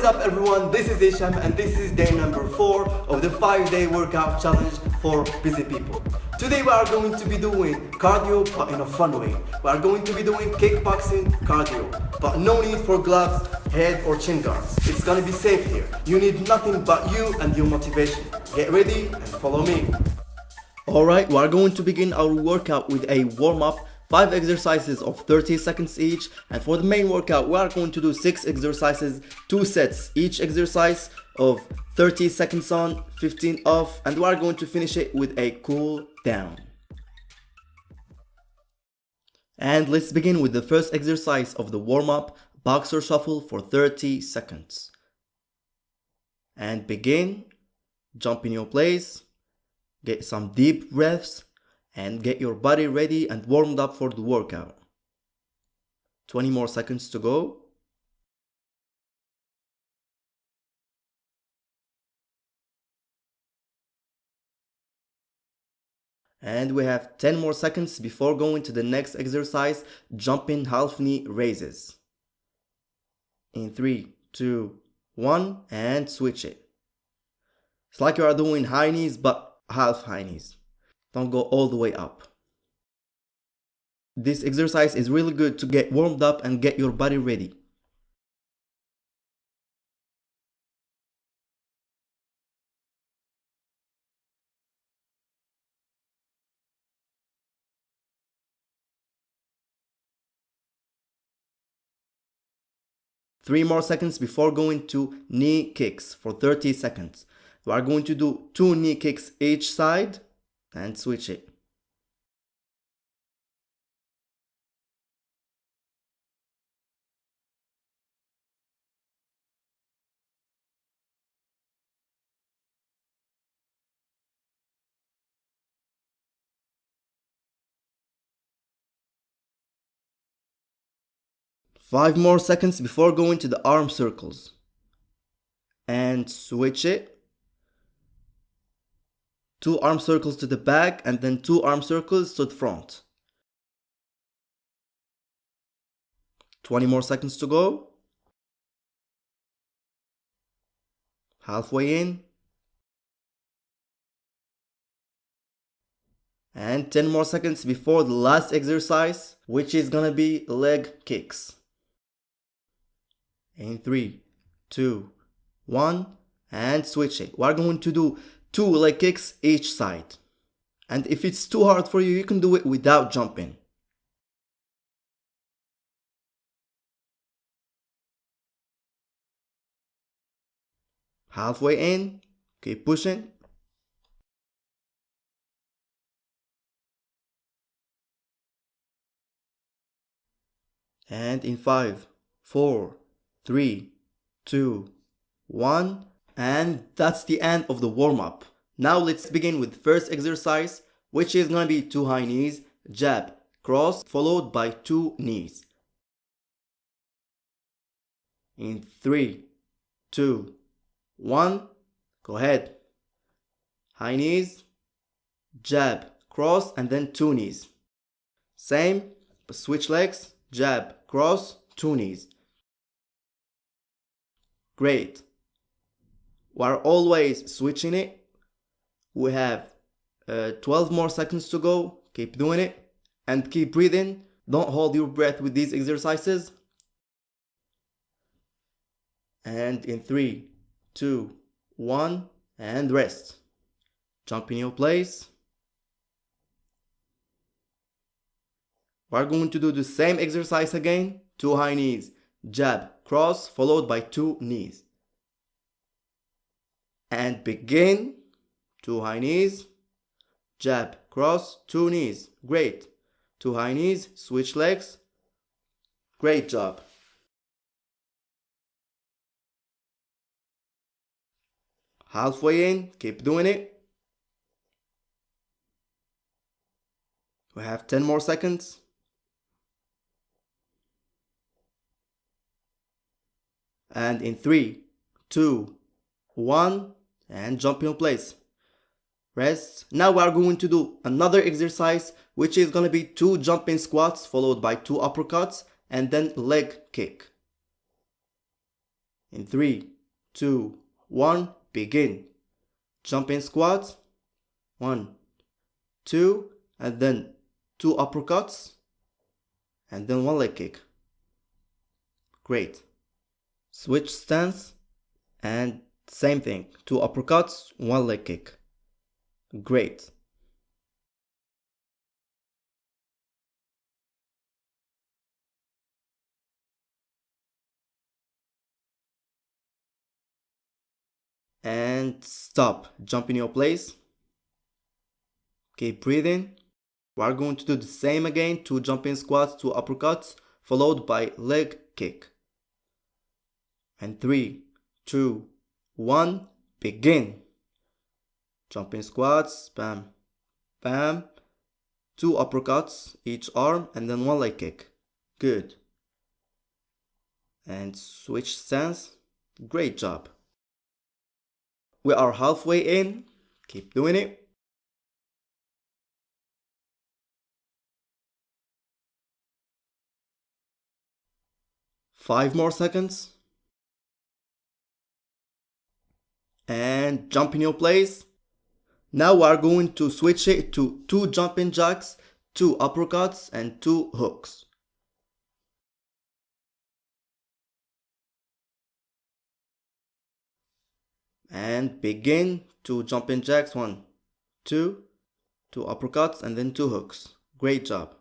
up everyone, this is Isham and this is day number 4 of the 5-day workout challenge for busy people. Today we are going to be doing cardio but in a fun way. We are going to be doing kickboxing cardio, but no need for gloves, head or chin guards. It's gonna be safe here. You need nothing but you and your motivation. Get ready and follow me. Alright, we are going to begin our workout with a warm-up. 5 exercises of 30 seconds each, and for the main workout we are going to do 6 exercises, 2 sets, each exercise of 30 seconds on, 15 off, and we are going to finish it with a cool down. And let's begin with the first exercise of the warm-up, boxer shuffle for 30 seconds. And begin, jump in your place, get some deep breaths, and get your body ready and warmed up for the workout. 20 more seconds to go. And we have 10 more seconds before going to the next exercise, jumping half knee raises. In 3, 2, 1, and switch it. It's like you are doing high knees but half high knees. Don't go all the way up. This exercise is really good to get warmed up and get your body ready. Three more seconds before going to knee kicks for 30 seconds. We are going to do 2 knee kicks each side and switch it. Five more seconds before going to the arm circles. And switch it. 2 arm circles to the back and then 2 arm circles to the front. 20 more seconds to go. Halfway in. And 10 more seconds before the last exercise, which is gonna be leg kicks. In 3, 2, 1, and switch it. We're going to do 2 leg kicks each side. And if it's too hard for you, you can do it without jumping. Halfway in, keep pushing. And in 5, 4, 3, 2, 1, and that's the end of the warm-up. Now let's begin with the first exercise, which is gonna be 2 high knees, jab, cross, followed by 2 knees. In 3, 2, 1, go ahead. High knees, jab, cross, and then 2 knees. Same, but switch legs, jab, cross, 2 knees. Great. We're always switching it. We have 12 more seconds to go. Keep doing it and keep breathing. Don't hold your breath with these exercises. And in 3, 2, 1, and rest. Jump in your place. We're going to do the same exercise again. 2 high knees, jab, cross, followed by 2 knees. And begin. 2 high knees, jab, cross, 2 knees. Great. 2 high knees, switch legs. Great job. Halfway in, keep doing it. We have 10 more seconds. And in 3, 2, 1, and jump in place. Rest. Now we are going to do another exercise, which is going to be 2 jumping squats followed by 2 uppercuts and then leg kick. In 3, 2, 1, begin. Jumping squats, 1, 2, and then 2 uppercuts, and then 1 leg kick. Great. Switch stance, and same thing, 2 uppercuts, 1 leg kick. Great. And stop. Jump in your place. Keep breathing. We are going to do the same again, 2 jumping squats, 2 uppercuts, followed by leg kick. And 3, 2, 1, begin. Jumping squats, bam, bam, 2 uppercuts each arm, and then 1 leg kick. Good. And switch stance. Great job. We are halfway in. Keep doing it. Five more seconds. And jump in your place. Now we are going to switch it to 2 jumping jacks, 2 uppercuts, and 2 hooks. And begin. 2 jumping jacks, 1, 2, 2 uppercuts, and then 2 hooks. Great job.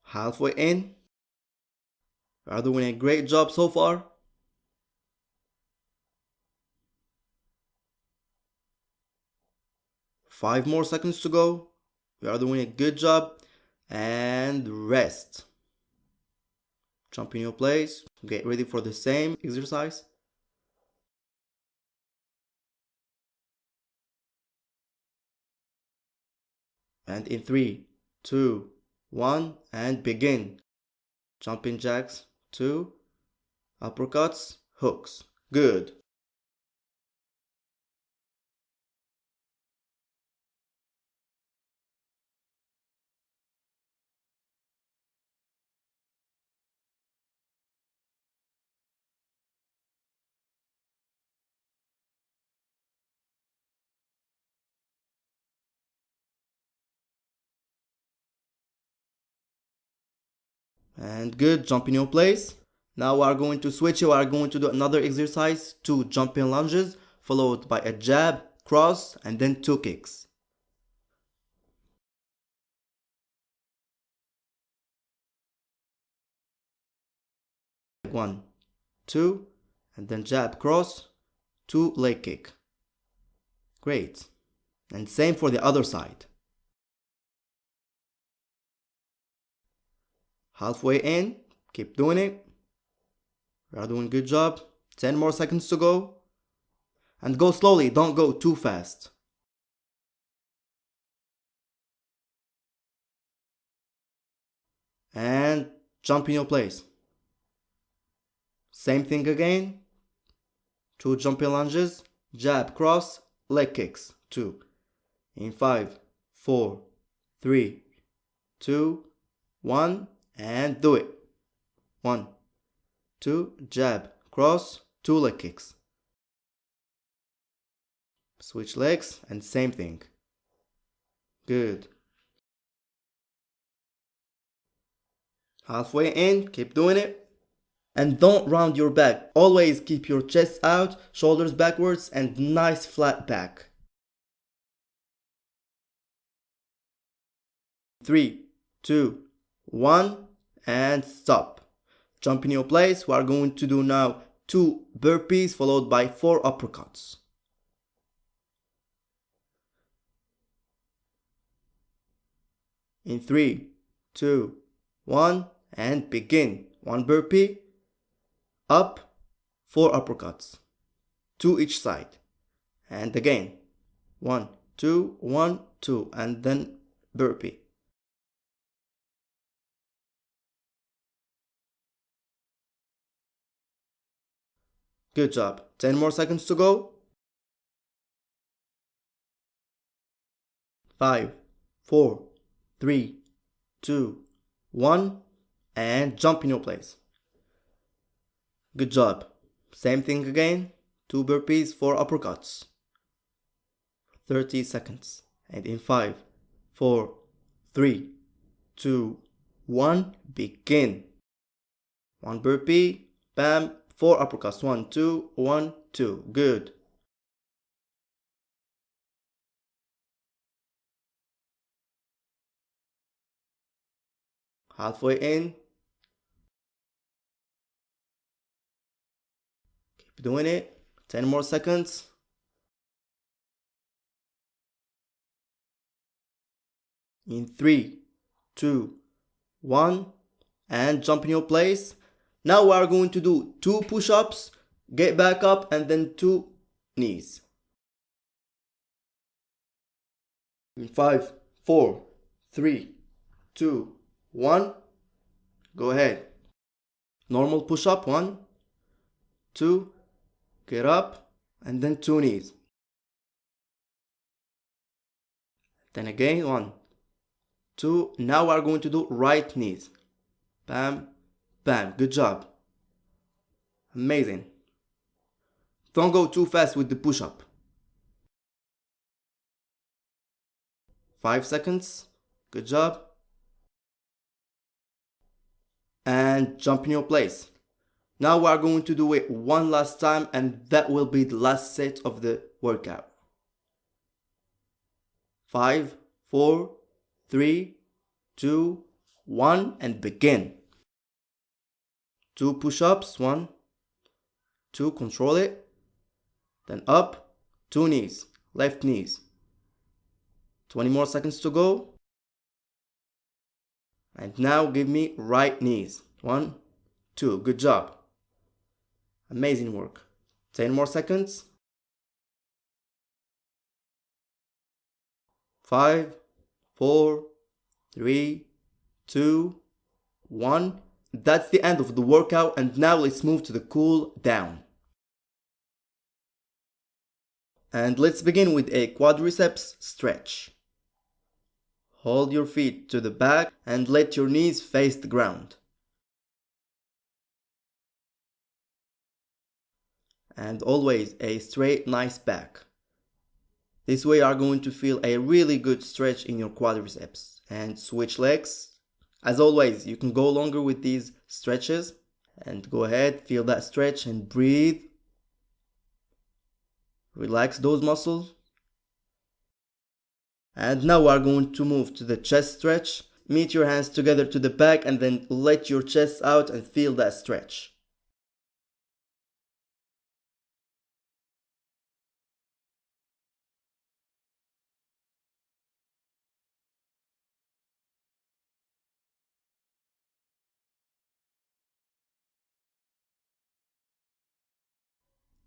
Halfway in. We are doing a great job so far. Five more seconds to go. We are doing a good job. And rest. Jump in your place. Get ready for the same exercise. And in 3, 2, 1, and begin. Jumping jacks, 2, uppercuts, hooks. Good. And good, jump in your place. Now we are going to switch it. We are going to do another exercise, 2 jumping lunges, followed by a jab, cross, and then 2 kicks. One, 2, and then jab, cross, 2 leg kick. Great. And same for the other side. Halfway in, keep doing it. We are doing a good job. 10 more seconds to go. And go slowly, don't go too fast. And jump in your place. Same thing again. 2 jumping lunges, jab, cross, leg kicks. 2. In 5, 4, 3, 2, 1. And do it. 1, 2, jab, cross, 2 leg kicks. Switch legs and same thing. Good. Halfway in, keep doing it. And don't round your back. Always keep your chest out, shoulders backwards, and nice flat back. 3, 2, 1. And stop. Jump in your place. We are going to do now 2 burpees followed by 4 uppercuts. In 3, 2, 1, and begin. 1 burpee, up, 4 uppercuts, 2 each side. And again, 1, 2, 1, 2, and then burpee. Good job. 10 more seconds to go. 5, 4, 3, 2, 1, and jump in your place. Good job. Same thing again. 2 burpees, 4 uppercuts. 30 seconds. And in 5, 4, 3, 2, 1, begin. 1 burpee, bam, 4 uppercuts. 1, 2, 1, 2. Good. Halfway in. Keep doing it. 10 more seconds. In 3, 2, 1, and jump in your place. Now we are going to do 2 push-ups, get back up, and then 2 knees. In 5, 4, 3, 2, 1, go ahead. Normal push-up, 1, 2, get up, and then 2 knees. Then again, 1, 2, now we are going to do right knees. Bam, bam, good job. Amazing. Don't go too fast with the push-up. 5 seconds, good job. And jump in your place. Now we are going to do it one last time, and that will be the last set of the workout. 5, 4, 3, 2, 1, and begin. 2 push-ups, 1, 2, control it. Then up, 2 knees, left knees. 20 more seconds to go. And now give me right knees. 1, 2, good job. Amazing work. 10 more seconds. 5, 4, 3, 2, 1. That's the end of the workout, and now let's move to the cool down. And let's begin with a quadriceps stretch. Hold your feet to the back and let your knees face the ground. And always a straight, nice back. This way you are going to feel a really good stretch in your quadriceps. And switch legs. As always, you can go longer with these stretches. And go ahead, feel that stretch and breathe. Relax those muscles. And now we are going to move to the chest stretch. Meet your hands together to the back and then let your chest out and feel that stretch.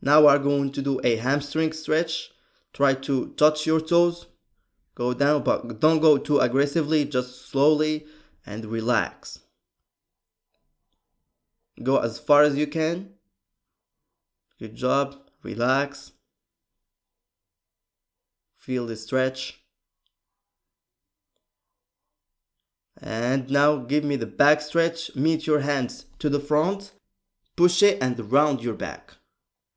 Now we are going to do a hamstring stretch. Try to touch your toes. Go down, but don't go too aggressively, just slowly and relax. Go as far as you can. Good job. Relax. Feel the stretch. And now give me the back stretch. Meet your hands to the front. Push it and round your back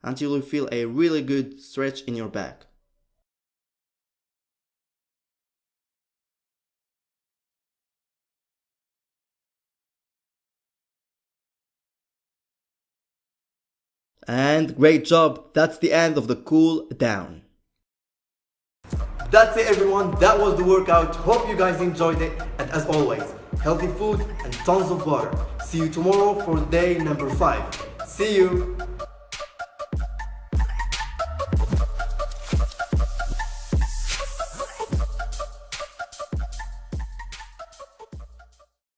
until you feel a really good stretch in your back. And great job, that's the end of the cool down. That's it everyone, that was the workout. Hope you guys enjoyed it, and as always, healthy food and tons of water. See you tomorrow for day number 5. See you!